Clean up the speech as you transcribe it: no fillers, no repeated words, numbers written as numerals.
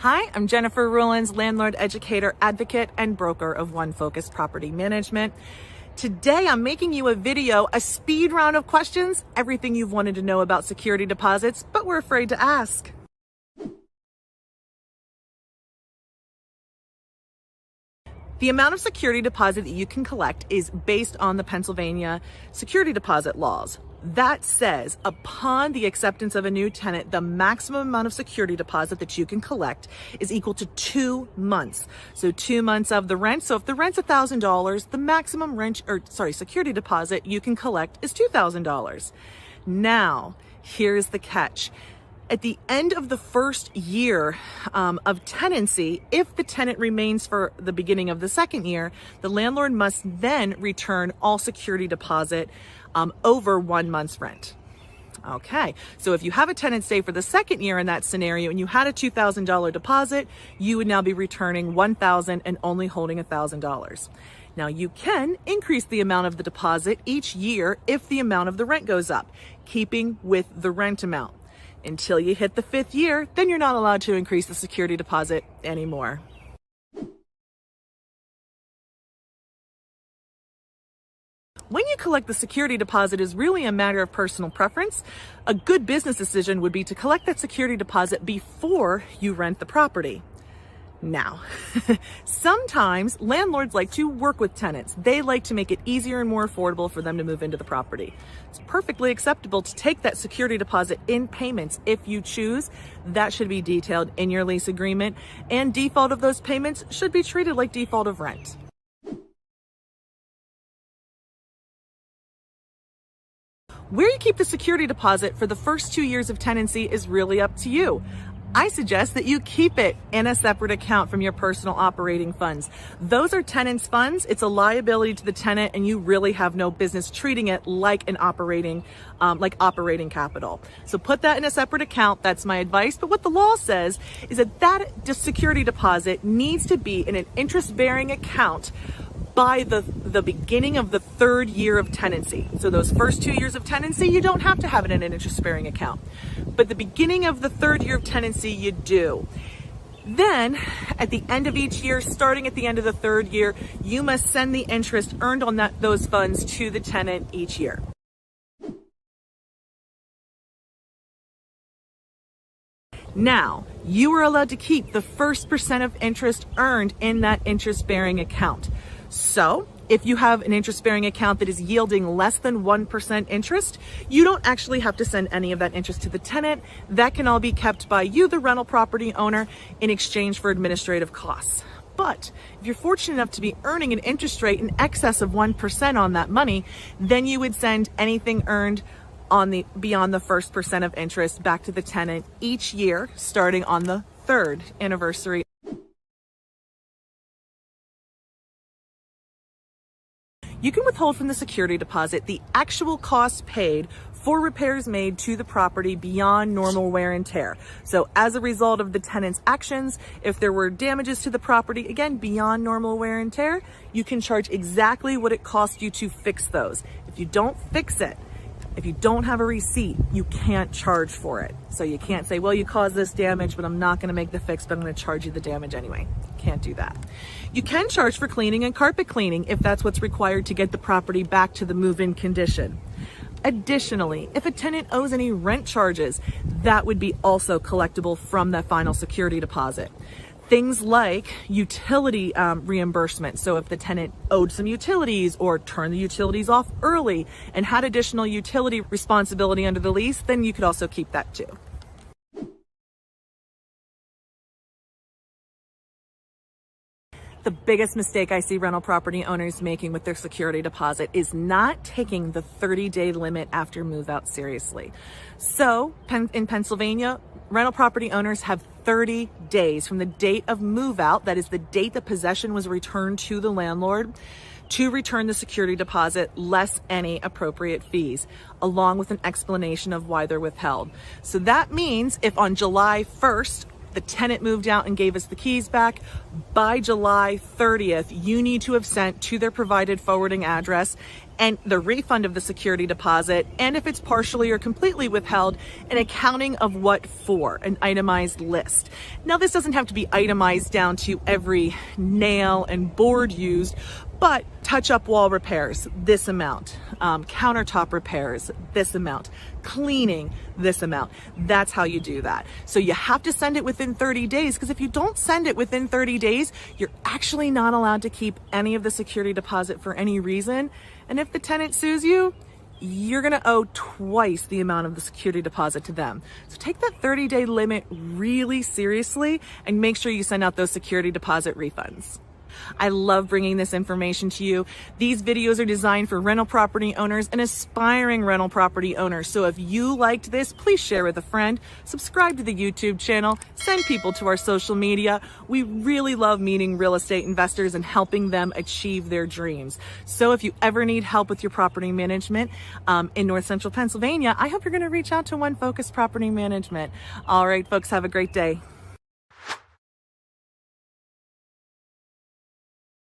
Hi, I'm Jennifer Rulins, landlord, educator, advocate, and broker of One Focus Property Management. Today, I'm making you a video, a speed round of questions, everything you've wanted to know about security deposits, but we're afraid to ask. The amount of security deposit that you can collect is based on the Pennsylvania security deposit laws. That says upon the acceptance of a new tenant, the maximum amount of security deposit that you can collect is equal to 2 months. So 2 months of the rent. So if the rent's $1,000, the maximum security deposit you can collect is $2,000. Now, here's the catch. At the end of the first year of tenancy, if the tenant remains for the beginning of the second year, the landlord must then return all security deposit over 1 month's rent. Okay, so if you have a tenant stay for the second year in that scenario and you had a $2,000 deposit, you would now be returning $1,000 and only holding $1,000. Now you can increase the amount of the deposit each year if the amount of the rent goes up, keeping with the rent amount. Until you hit the 5th year, then you're not allowed to increase the security deposit anymore. When you collect the security deposit is really a matter of personal preference. A good business decision would be to collect that security deposit before you rent the property. Now, sometimes landlords like to work with tenants. They like to make it easier and more affordable for them to move into the property. It's perfectly acceptable to take that security deposit in payments if you choose. That should be detailed in your lease agreement, and default of those payments should be treated like default of rent. Where you keep the security deposit for the first 2 years of tenancy is really up to you. I suggest that you keep it in a separate account from your personal operating funds. Those are tenants' funds. It's a liability to the tenant, and you really have no business treating it like operating capital. So put that in a separate account. That's my advice. But what the law says is that security deposit needs to be in an interest-bearing account by the beginning of the 3rd year of tenancy. So those first 2 years of tenancy, you don't have to have it in an interest-bearing account. But the beginning of the 3rd year of tenancy, you do. Then, at the end of each year, starting at the end of the 3rd year, you must send the interest earned on those funds to the tenant each year. Now, you are allowed to keep the first % of interest earned in that interest-bearing account. So, if you have an interest-bearing account that is yielding less than 1% interest, you don't actually have to send any of that interest to the tenant. That can all be kept by you, the rental property owner, in exchange for administrative costs. But if you're fortunate enough to be earning an interest rate in excess of 1% on that money, then you would send anything earned beyond the first % of interest back to the tenant each year, starting on the 3rd anniversary. You can withhold from the security deposit the actual cost paid for repairs made to the property beyond normal wear and tear. So as a result of the tenant's actions, if there were damages to the property, again, beyond normal wear and tear, you can charge exactly what it cost you to fix those. If you don't fix it, if you don't have a receipt, you can't charge for it. So you can't say, well, you caused this damage, but I'm not going to make the fix, but I'm going to charge you the damage anyway. Can't do that. You can charge for cleaning and carpet cleaning if that's what's required to get the property back to the move-in condition. Additionally, if a tenant owes any rent charges, that would be also collectible from that final security deposit. Things like utility reimbursement. So if the tenant owed some utilities or turned the utilities off early and had additional utility responsibility under the lease, then you could also keep that too. The biggest mistake I see rental property owners making with their security deposit is not taking the 30-day limit after move-out seriously. So in Pennsylvania, rental property owners have 30 days from the date of move-out, that is the date the possession was returned to the landlord, to return the security deposit less any appropriate fees, along with an explanation of why they're withheld. So that means if on July 1st, the tenant moved out and gave us the keys back, by July 30th, you need to have sent to their provided forwarding address and the refund of the security deposit, and if it's partially or completely withheld, an accounting of what for, an itemized list. Now, this doesn't have to be itemized down to every nail and board used, but touch-up wall repairs, this amount. Countertop repairs, this amount. Cleaning, this amount. That's how you do that. So you have to send it within 30 days, because if you don't send it within 30 days, you're actually not allowed to keep any of the security deposit for any reason. And if the tenant sues you, you're gonna owe twice the amount of the security deposit to them. So take that 30-day limit really seriously and make sure you send out those security deposit refunds. I love bringing this information to you. These videos are designed for rental property owners and aspiring rental property owners. So if you liked this, please share with a friend, subscribe to the YouTube channel, send people to our social media. We really love meeting real estate investors and helping them achieve their dreams. So if you ever need help with your property management in North Central Pennsylvania, I hope you're going to reach out to One Focus Property Management. All right, folks, have a great day.